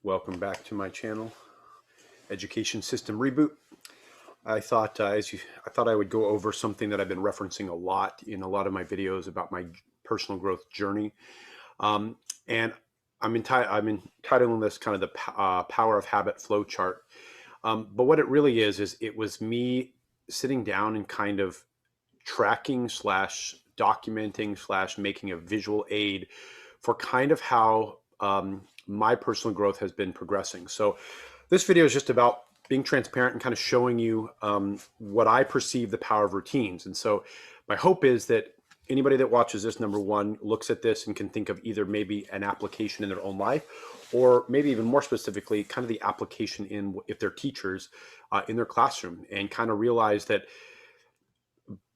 Welcome back to my channel, Education System Reboot. I thought I thought I would go over something that I've been referencing a lot in a lot of my videos about my personal growth journey, um, and I'm entitling this kind of the power of habit flow chart. But what it really is it was me sitting down and kind of tracking slash documenting slash making a visual aid for kind of how my personal growth has been progressing. So this video is just about being transparent and kind of showing you what I perceive the power of routines. And so my hope is that anybody that watches this, number one, looks at this and can think of either maybe an application in their own life, or maybe even more specifically, kind of the application in if they're teachers in their classroom, and kind of realize that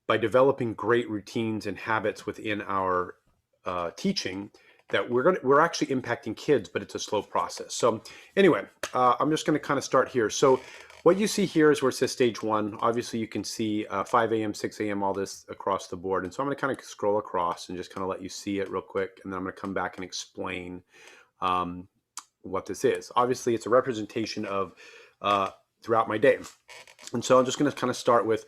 by developing great routines and habits within our teaching, that we're actually impacting kids, but it's a slow process. So anyway, I'm just going to kind of start here. So what you see here is where it says stage one. Obviously, you can see 5 a.m., 6 a.m., all this across the board. And so I'm going to kind of scroll across and just kind of let you see it real quick. And then I'm going to come back and explain what this is. Obviously, it's a representation of throughout my day. And so I'm just going to kind of start with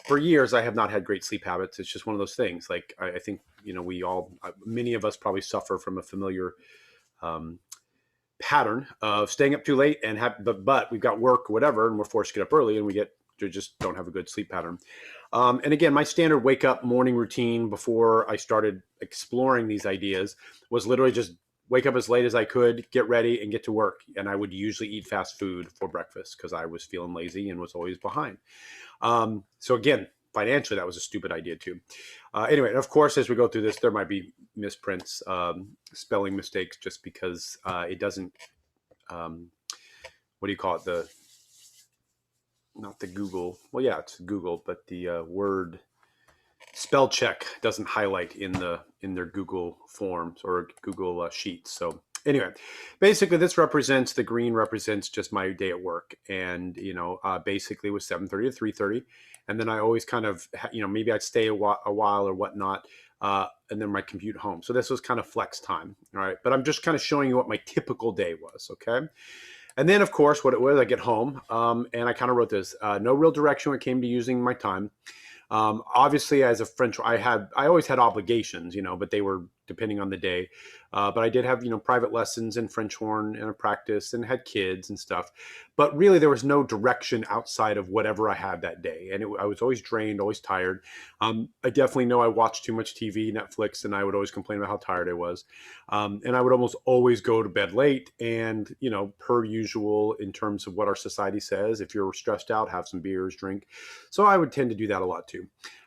for years, I have not had great sleep habits. It's just one of those things. Like I think, we all, many of us probably suffer from a familiar pattern of staying up too late and but we've got work or whatever, and we're forced to get up early, and just don't have a good sleep pattern. And again, my standard wake up morning routine before I started exploring these ideas was literally just wake up as late as I could, get ready, and get to work. And I would usually eat fast food for breakfast because I was feeling lazy and was always behind. So again, financially, that was a stupid idea too. Anyway, and of course, as we go through this, there might be misprints, spelling mistakes, just because it doesn't, what do you call it? Not the Google. Well, yeah, it's Google, but the word spell check doesn't highlight in their Google Forms or Google Sheets. So anyway, basically this represents, the green represents just my day at work. And, basically it was 7:30 to 3:30. And then I always kind of, maybe I'd stay a while or whatnot. And then my commute home. So this was kind of flex time. All right. But I'm just kind of showing you what my typical day was. Okay. And then, of course, what it was, I get home and I kind of wrote this, no real direction when it came to using my time. Obviously, as a French, I always had obligations, but they were depending on the day. But I did have, private lessons in French horn and a practice, and had kids and stuff. But really, there was no direction outside of whatever I had that day. And I was always drained, always tired. I definitely know I watched too much TV, Netflix, and I would always complain about how tired I was. And I would almost always go to bed late. And, per usual, in terms of what our society says, if you're stressed out, have some beers, drink. So I would tend to do that a lot too.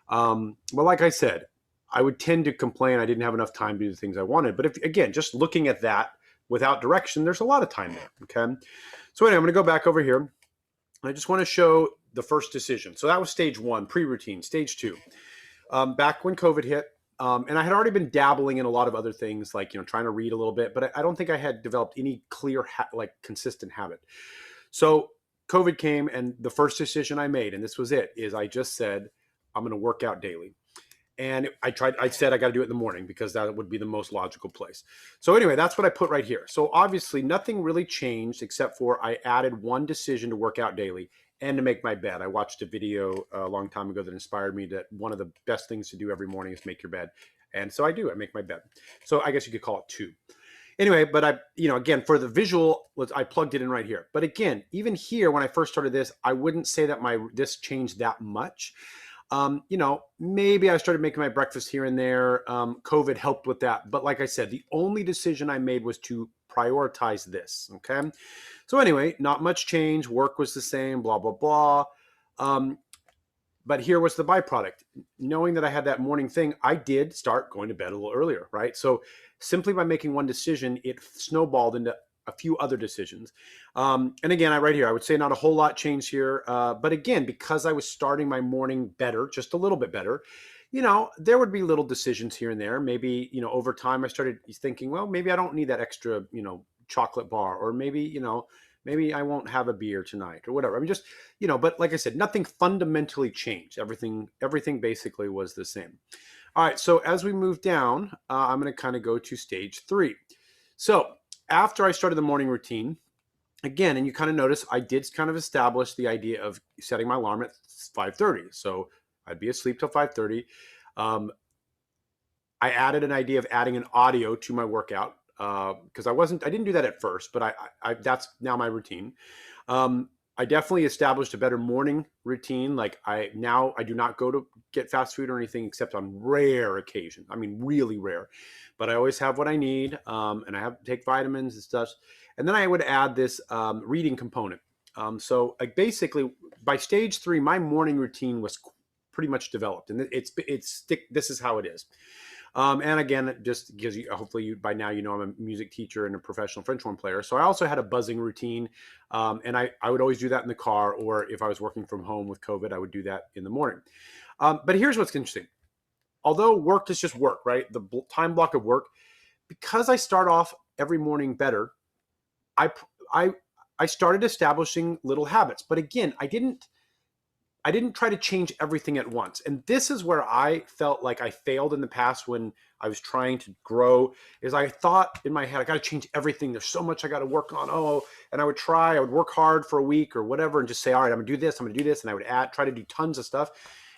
But like I said, I would tend to complain I didn't have enough time to do the things I wanted. But again, just looking at that without direction, there's a lot of time there. Okay. So anyway, I'm going to go back over here. I just want to show the first decision. So that was stage one, pre-routine. Stage two, back when COVID hit, and I had already been dabbling in a lot of other things, like, trying to read a little bit, but I don't think I had developed any clear, consistent habit. So COVID came, and the first decision I made, and this was it, is I just said, I'm going to work out daily. And I said I got to do it in the morning because that would be the most logical place. So anyway, that's what I put right here. So obviously nothing really changed except for I added one decision to work out daily and to make my bed. I watched a video a long time ago that inspired me that one of the best things to do every morning is make your bed. And so I do, I make my bed. So I guess you could call it two. Anyway, but again, for the visual, I plugged it in right here. But again, even here, when I first started this, I wouldn't say that this changed that much. Maybe I started making my breakfast here and there. COVID helped with that. But like I said, the only decision I made was to prioritize this. Okay. So anyway, not much change. Work was the same, blah, blah, blah. But here was the byproduct. Knowing that I had that morning thing, I did start going to bed a little earlier, right? So simply by making one decision, it snowballed into a few other decisions. And again, right here, I would say not a whole lot changed here. But again, because I was starting my morning better, just a little bit better, there would be little decisions here and there. Maybe, over time I started thinking, well, maybe I don't need that extra, chocolate bar, or maybe, maybe I won't have a beer tonight or whatever. I mean, just, but like I said, nothing fundamentally changed. Everything basically was the same. All right. So as we move down, I'm going to kind of go to stage three. So after I started the morning routine, again, and you kind of notice I did kind of establish the idea of setting my alarm at 5:30. So I'd be asleep till 5:30. Um, I added an idea of adding an audio to my workout because I didn't do that at first, but that's now my routine. I definitely established a better morning routine. Like I do not go to get fast food or anything except on rare occasions. I mean, really rare, but I always have what I need, and I have to take vitamins and stuff. And then I would add this reading component. So like basically by stage 3, my morning routine was pretty much developed, and this is how it is. And again, just because hopefully by now I'm a music teacher and a professional French horn player. So I also had a buzzing routine, and I would always do that in the car, or if I was working from home with COVID, I would do that in the morning. But here's what's interesting. Although work is just work, right? The time block of work, because I start off every morning better, I started establishing little habits. But again, I didn't try to change everything at once. And this is where I felt like I failed in the past when I was trying to grow, is I thought in my head, I got to change everything. There's so much I got to work on. And I would work hard for a week or whatever and just say, all right, I'm gonna do this, I'm gonna do this. And I would try to do tons of stuff.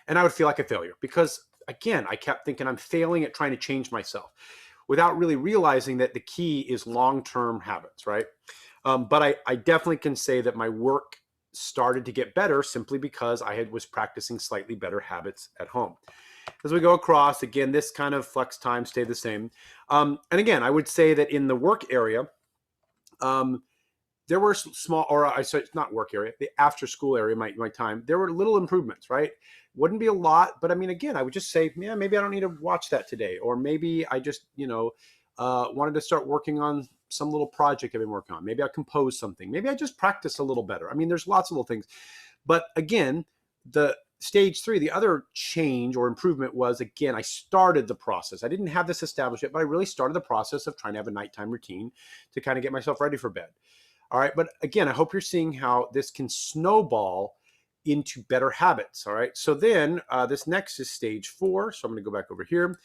And I would feel like a failure because again, I kept thinking I'm failing at trying to change myself without really realizing that the key is long-term habits, right? But I definitely can say that my work started to get better simply because I was practicing slightly better habits at home. As we go across, again, this kind of flex time stayed the same. And again, I would say that in the work area, there were small, or I said not work area, the after school area, my time, there were little improvements, right? Wouldn't be a lot, but I mean, again, I would just say, yeah, maybe I don't need to watch that today. Or maybe I just, wanted to start working on some little project I've been working on. Maybe I compose something. Maybe I just practice a little better. I mean, there's lots of little things. But again, the stage 3, the other change or improvement was, again, I started the process. I didn't have this established yet, but I really started the process of trying to have a nighttime routine to kind of get myself ready for bed. All right. But again, I hope you're seeing how this can snowball into better habits. All right. So then this next is stage 4. So I'm going to go back over here.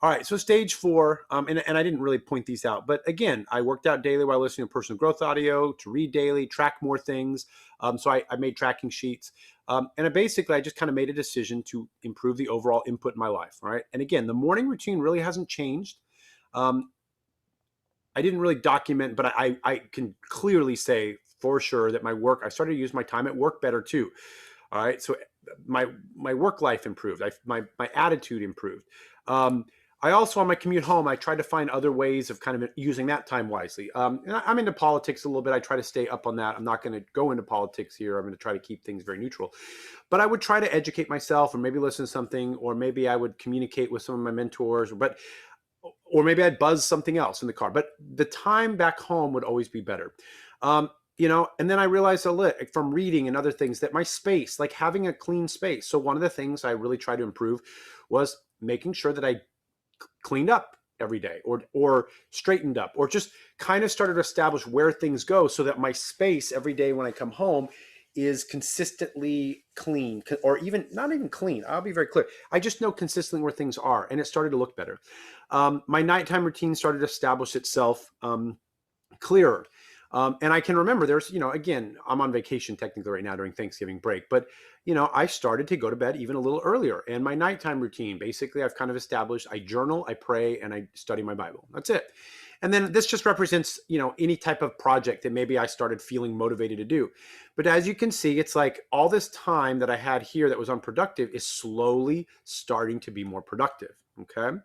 All right, so stage 4, and I didn't really point these out, but again, I worked out daily while listening to personal growth audio, to read daily, track more things. So I made tracking sheets. And I just kind of made a decision to improve the overall input in my life, all right? And again, the morning routine really hasn't changed. I didn't really document, but I can clearly say for sure that I started to use my time at work better too. All right, so my work life improved. My attitude improved. I also, on my commute home, I tried to find other ways of kind of using that time wisely. And I'm into politics a little bit. I try to stay up on that. I'm not going to go into politics here. I'm going to try to keep things very neutral. But I would try to educate myself, or maybe listen to something, or maybe I would communicate with some of my mentors, or maybe I'd buzz something else in the car. But the time back home would always be better. And then I realized from reading and other things that my space, like having a clean space. So one of the things I really tried to improve was making sure that I cleaned up every day or straightened up, or just kind of started to establish where things go so that my space every day when I come home is consistently clean, or even not even clean. I'll be very clear. I just know consistently where things are, and it started to look better. My nighttime routine started to establish itself clearer. And I can remember there's, again, I'm on vacation technically right now during Thanksgiving break, but, I started to go to bed even a little earlier. And my nighttime routine, basically, I've kind of established, I journal, I pray, and I study my Bible. That's it. And then this just represents, any type of project that maybe I started feeling motivated to do. But as you can see, it's like all this time that I had here that was unproductive is slowly starting to be more productive. Okay.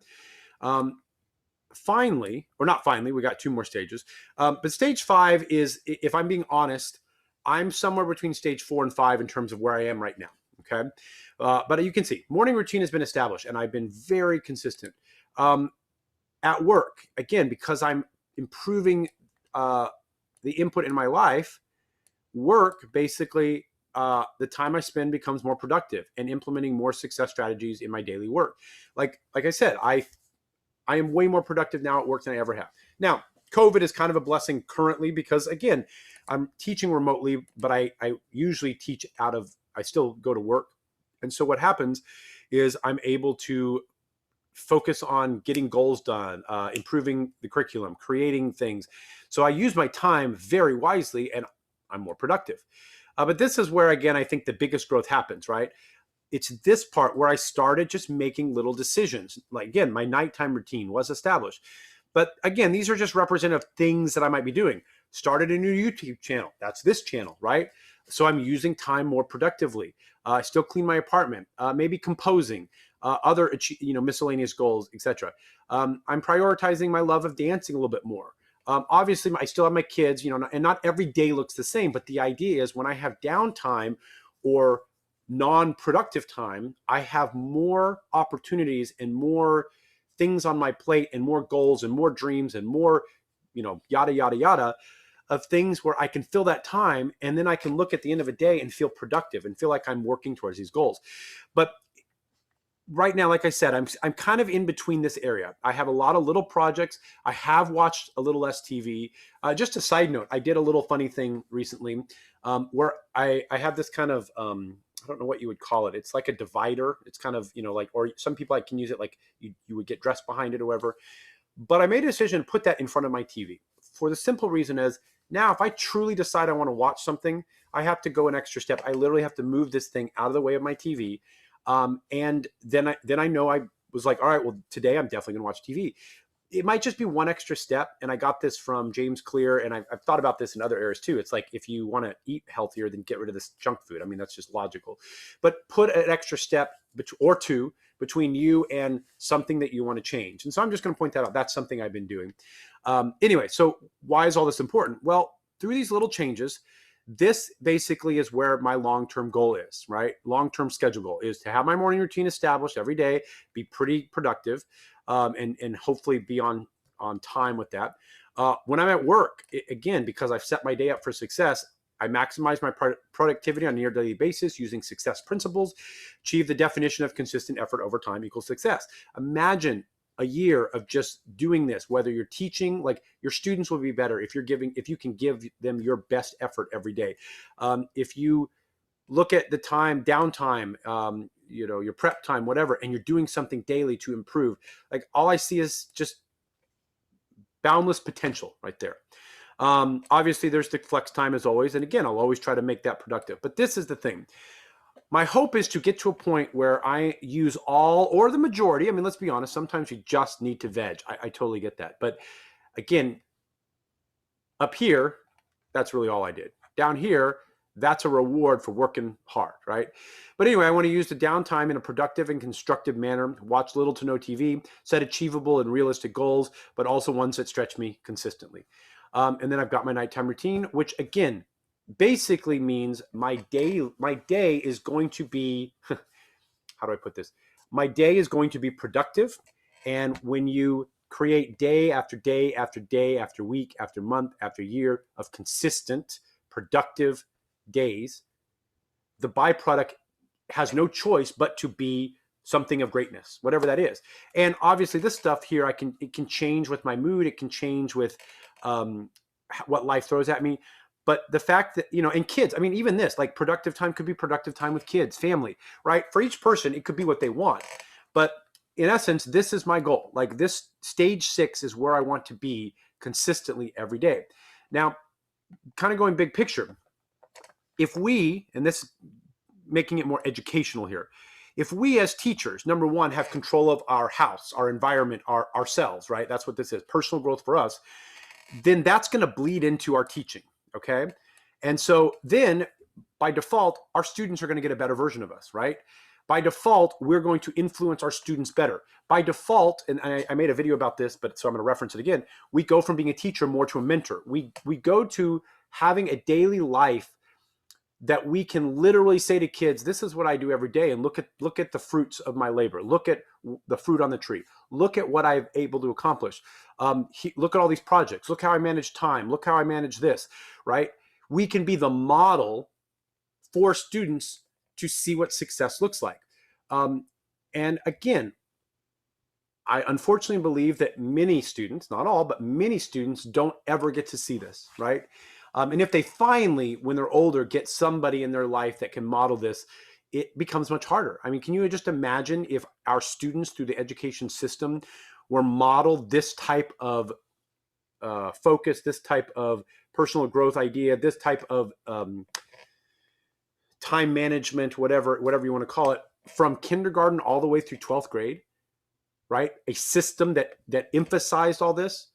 Finally, or not finally, we got 2 more stages. But stage 5 is, if I'm being honest, I'm somewhere between stage 4 and 5 in terms of where I am right now. Okay. But you can see morning routine has been established, and I've been very consistent. At work, again, because I'm improving the input in my life, work basically, the time I spend becomes more productive, and implementing more success strategies in my daily work. Like I said, I am way more productive now at work than I ever have. Now, COVID is kind of a blessing currently because, again, I'm teaching remotely, but I usually teach I still go to work. And so what happens is I'm able to focus on getting goals done, improving the curriculum, creating things. So I use my time very wisely and I'm more productive. But this is where, again, I think the biggest growth happens, right? It's this part where I started just making little decisions. Like, again, my nighttime routine was established. But again, these are just representative things that I might be doing. Started a new YouTube channel. That's this channel, right? So I'm using time more productively. I still clean my apartment, maybe composing, other miscellaneous goals, etc. I'm prioritizing my love of dancing a little bit more. Obviously, I still have my kids, and not every day looks the same. But the idea is when I have downtime or non-productive time, I have more opportunities and more things on my plate and more goals and more dreams and more, yada, yada, yada, of things where I can fill that time. And then I can look at the end of a day and feel productive and feel like I'm working towards these goals. But right now, like I said, I'm kind of in between this area. I have a lot of little projects. I have watched a little less TV. Just a side note, I did a little funny thing recently where I have this kind of, I don't know what you would call it. It's like a divider. It's kind of, like, or some people can use it like you would get dressed behind it or whatever. But I made a decision to put that in front of my TV for the simple reason is now if I truly decide I want to watch something, I have to go an extra step. I literally have to move this thing out of the way of my TV. And then I know I was like, all right, well, today I'm definitely gonna watch TV. It might just be one extra step. And I got this from James Clear. And I've thought about this in other areas too. It's like, if you want to eat healthier, then get rid of this junk food. I mean, that's just logical, but put an extra step or two between you and something that you want to change. And so I'm just going to point that out. That's something I've been doing. Anyway, so why is all this important? Well, through these little changes, this basically is where my long-term goal is, right? Long-term schedule goal is to have my morning routine established every day, be pretty productive, and hopefully be on time with that. When I'm at work, again, because I've set my day up for success, I maximize my productivity on a near daily basis using success principles, achieve the definition of consistent effort over time equals success. Imagine a year of just doing this, whether you're teaching, like your students will be better if you can give them your best effort every day. If you look at the downtime, your prep time, whatever, and you're doing something daily to improve, like all I see is just boundless potential right there. Obviously there's the flex time as always. And again, I'll always try to make that productive, but this is the thing. My hope is to get to a point where I use all or the majority. I mean, let's be honest. Sometimes you just need to veg. I totally get that. But again, up here, that's really all I did. Down here, that's a reward for working hard, right? But anyway, I want to use the downtime in a productive and constructive manner, watch little to no TV, set achievable and realistic goals, but also ones that stretch me consistently. And then I've got my nighttime routine, which again, basically means my day is going to be, how do I put this? My day is going to be productive. And when you create day after day after day after week after month after year of consistent productive days, the byproduct has no choice but to be something of greatness, whatever that is. And obviously this stuff here, it can change with my mood. It can change with what life throws at me. But the fact that, and kids, I mean, even this, like productive time could be productive time with kids, family, right? For each person, it could be what they want. But in essence, this is my goal. Like this stage 6 is where I want to be consistently every day. Now, kind of going big picture, if we, and this making it more educational here, if we as teachers, number one, have control of our house, our environment, ourselves, right? That's what this is, personal growth for us, then that's going to bleed into our teaching. Okay. And so then by default, our students are going to get a better version of us, right? By default, we're going to influence our students better. By default, and I made a video about this, but so I'm going to reference it again. We go from being a teacher more to a mentor. We go to having a daily life that we can literally say to kids, this is what I do every day. And look at the fruits of my labor. Look at the fruit on the tree. Look at what I'm able to accomplish. Look at all these projects. Look how I manage time. Look how I manage this, right? We can be the model for students to see what success looks like. And again, I unfortunately believe that many students, not all, but many students don't ever get to see this, right? And if they finally, when they're older, get somebody in their life that can model this, it becomes much harder. I mean, can you just imagine if our students through the education system were modeled this type of focus, this type of personal growth idea, this type of time management, whatever you want to call it, from kindergarten all the way through 12th grade, right? A system that emphasized all this.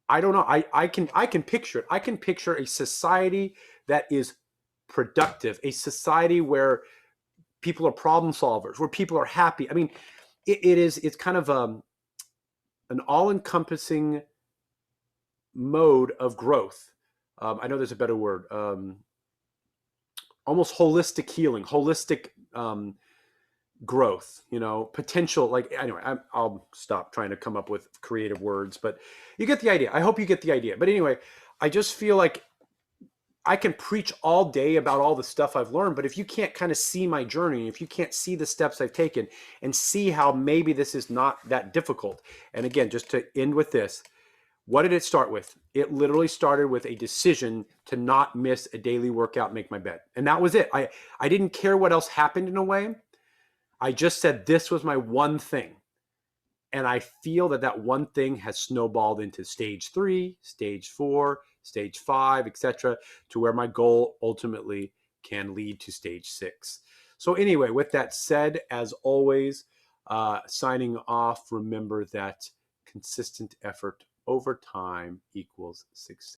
I don't know. I can picture it. I can picture a society that is productive, a society where people are problem solvers, where people are happy. I mean, it's kind of an all-encompassing mode of growth. I know there's a better word. Almost holistic healing, holistic growth, potential. Like, anyway, I'll stop trying to come up with creative words, but you get the idea. I hope you get the idea. But anyway, I just feel like I can preach all day about all the stuff I've learned, but if you can't kind of see my journey, if you can't see the steps I've taken and see how maybe this is not that difficult. And again, just to end with this, what did it start with? It literally started with a decision to not miss a daily workout, make my bed. And that was it. I didn't care what else happened in a way. I just said this was my one thing. And I feel that one thing has snowballed into stage 3, stage 4, stage 5, etc., to where my goal ultimately can lead to stage 6. So anyway, with that said, as always, signing off, remember that consistent effort over time equals success.